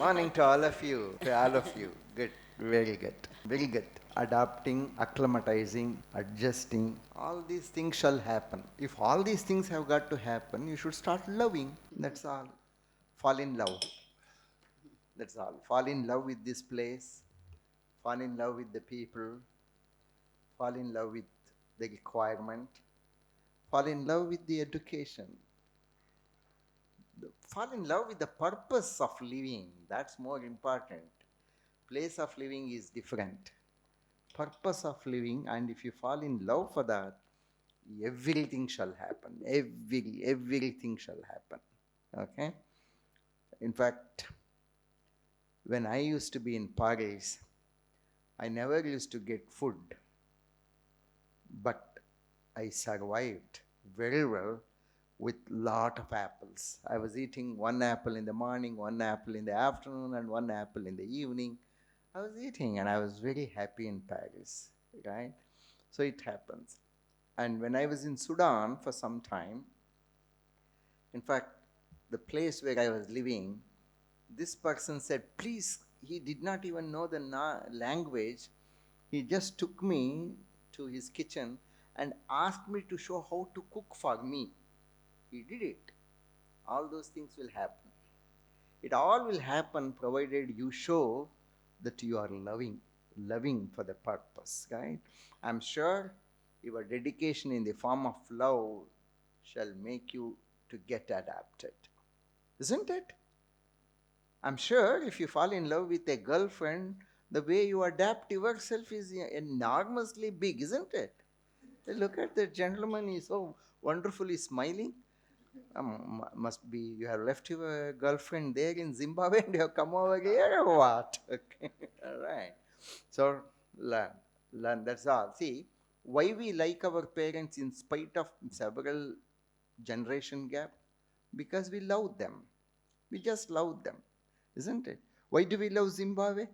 morning to all of you. To all of you. Good. Very good. Very good. Adapting, acclimatizing, adjusting. All these things shall happen. If all these things have got to happen, you should start loving. That's all. Fall in love. That's all. Fall in love with this place. Fall in love with the people. Fall in love with the requirement. Fall in love with the education. Fall in love with the purpose of living. That's more important. Place of living is different. Purpose of living, and if you fall in love for that, everything shall happen. Everything shall happen. Okay? In fact, when I used to be in Paris, I never used to get food, but I survived very well with lot of apples. I was eating one apple in the morning, one apple in the afternoon, and one apple in the evening. I was eating and I was very happy in Paris, right? So it happens. And when I was in Sudan for some time, in fact, the place where I was living, this person said, please, he did not even know the language. He just took me to his kitchen and asked me to show how to cook for me. He did it. All those things will happen. It all will happen provided you show that you are loving for the purpose, right? I'm sure your dedication in the form of love shall make you to get adapted. Isn't it? I'm sure if you fall in love with a girlfriend, the way you adapt yourself is enormously big, isn't it? Look at the gentleman, he's so wonderfully smiling. Must be you have left your girlfriend there in Zimbabwe and you have come over here or what? Okay. All right. So learn. That's all. See, why we like our parents in spite of several generation gap? Because we love them. We just love them, isn't it? Why do we love Zimbabwe?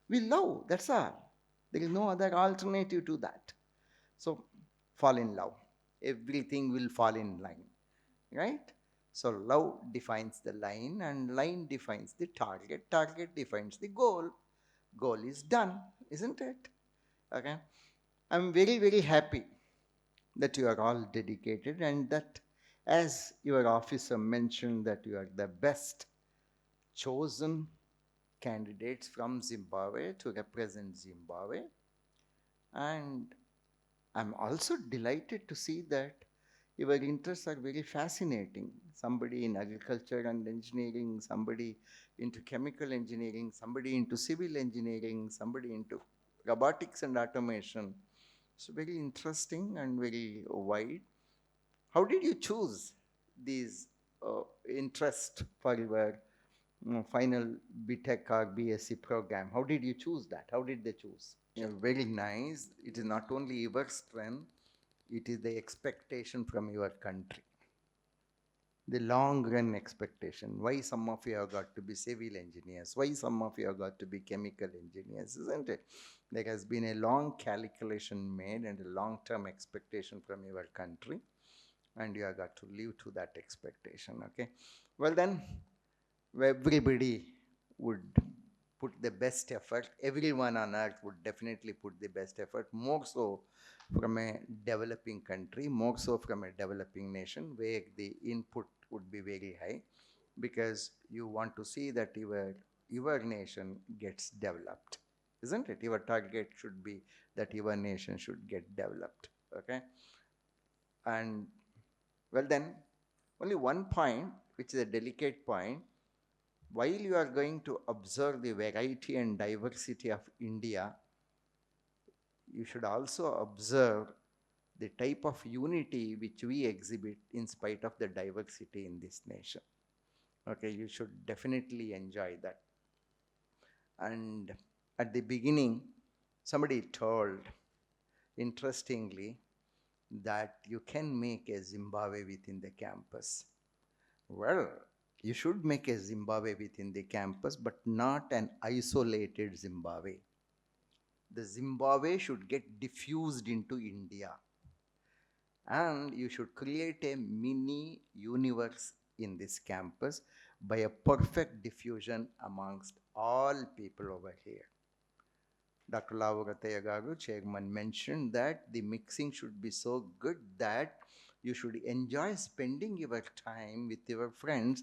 We love. That's all. There is no other alternative to that. So fall in love. Everything will fall in line. Right? So love defines the line and line defines the target. Target defines the goal. Goal is done, isn't it? Okay. I'm very, very happy that you are all dedicated and that as your officer mentioned that you are the best chosen candidates from Zimbabwe to represent Zimbabwe. And I'm also delighted to see that your interests are very fascinating. Somebody in agriculture and engineering, somebody into chemical engineering, somebody into civil engineering, somebody into robotics and automation. So very interesting and very wide. How did you choose these interest for your final BTech or BSc program? How did you choose that? How did they choose? Yeah, very nice. It is not only your strength, it is the expectation from your country. The long run expectation. Why some of you have got to be civil engineers? Why some of you have got to be chemical engineers? Isn't it? There has been a long calculation made and a long term expectation from your country, and you have got to live to that expectation. Okay. Well, then, everybody would put the best effort. Everyone on earth would definitely put the best effort, more so from a developing country, more so from a developing nation, where the input would be very high, because you want to see that your nation gets developed, isn't it? Your target should be that your nation should get developed. Okay. And well, then only one point, which is a delicate point. While you are going to observe the variety and diversity of India, you should also observe the type of unity which we exhibit in spite of the diversity in this nation. Okay, you should definitely enjoy that. And at the beginning, somebody told, interestingly, that you can make a Zimbabwe within the campus. Well, you should make a Zimbabwe within the campus, but not an isolated Zimbabwe. The Zimbabwe should get diffused into India. And you should create a mini universe in this campus by a perfect diffusion amongst all people over here. Dr. Lavugataya Garu, chairman, mentioned that the mixing should be so good that you should enjoy spending your time with your friends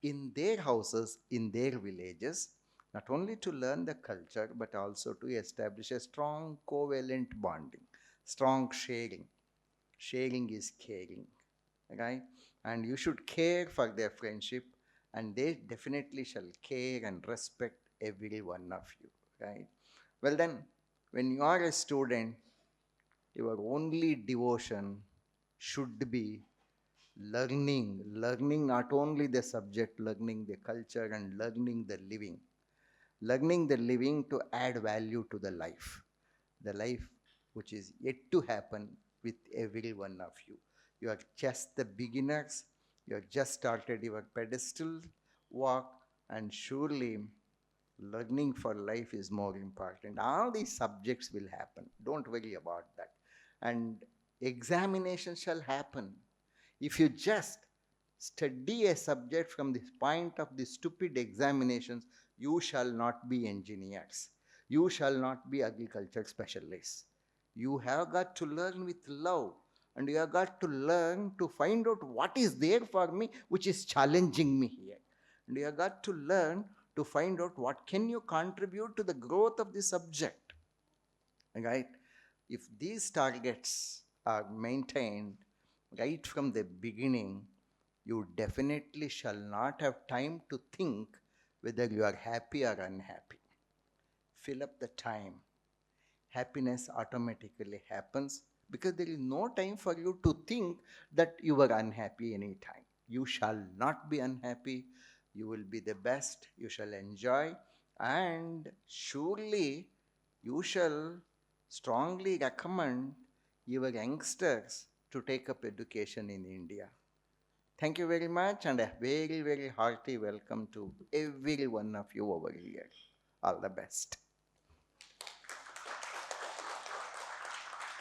in their houses, in their villages, not only to learn the culture, but also to establish a strong covalent bonding, strong sharing. Sharing is caring, right? And you should care for their friendship, and they definitely shall care and respect every one of you, right? Well, then, when you are a student, your only devotion should be learning not only the subject, learning the culture, and learning the living to add value to the life which is yet to happen with every one of you. You are just the beginners, you have just started your pedestal walk, and surely learning for life is more important. All these subjects will happen. Don't worry about that. And examination shall happen. If you just study a subject from the point of the stupid examinations, you shall not be engineers. You shall not be agriculture specialists. You have got to learn with love, and you have got to learn to find out what is there for me which is challenging me here. And you have got to learn to find out what can you contribute to the growth of the subject, right? If these targets are maintained right from the beginning, you definitely shall not have time to think whether you are happy or unhappy. Fill up the time. Happiness automatically happens because there is no time for you to think that you were unhappy anytime. You shall not be unhappy. You will be the best. You shall enjoy. And surely you shall strongly recommend your youngsters to take up education in India. Thank you very much, and a very, very hearty welcome to every one of you over here. All the best.